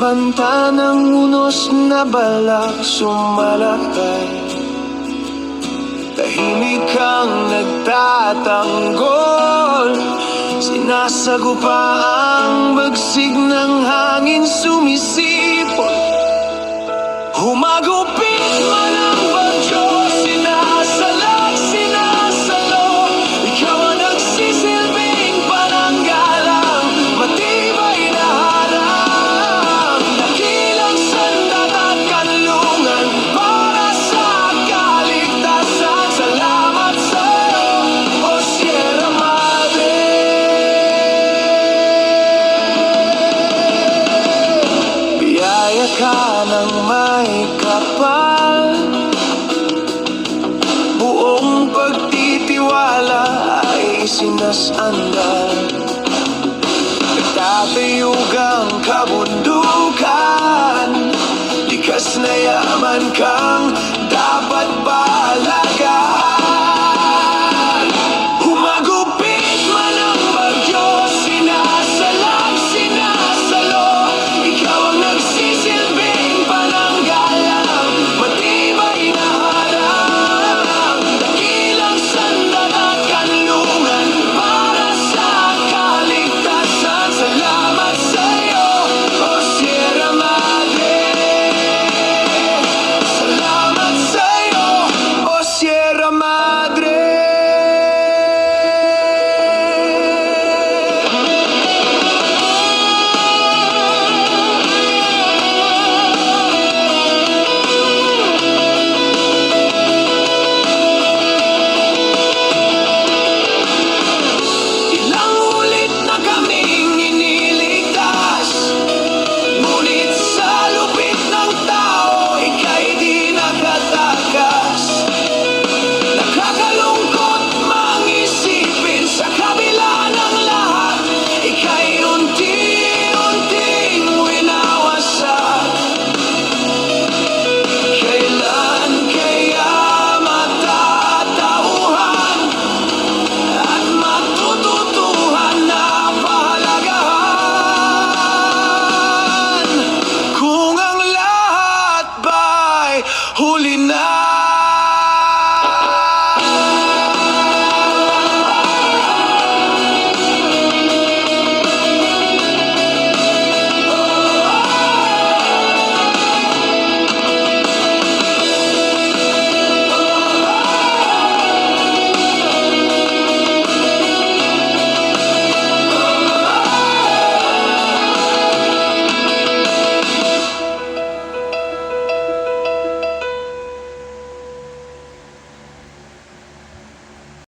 banta ng unos na balak sumalakay. Tahimik kang nagtatanggol, sinasagupa ang bagsig ng hangin sumisipot. Humagupit man ang bagyo, sinasalag, sinasalo. Ikaw ang nagsisilbing pananggalang, matibay na harang, dakilang sandat at kanlungan para sa kaligtasan. Salamat sa'yo, O Sierra Madre. Biyaya ka ng may kapal, buong pagtitiwala ay sinasandal. Nagtatayugang kabundukan, likas na yaman kang dapat bahala.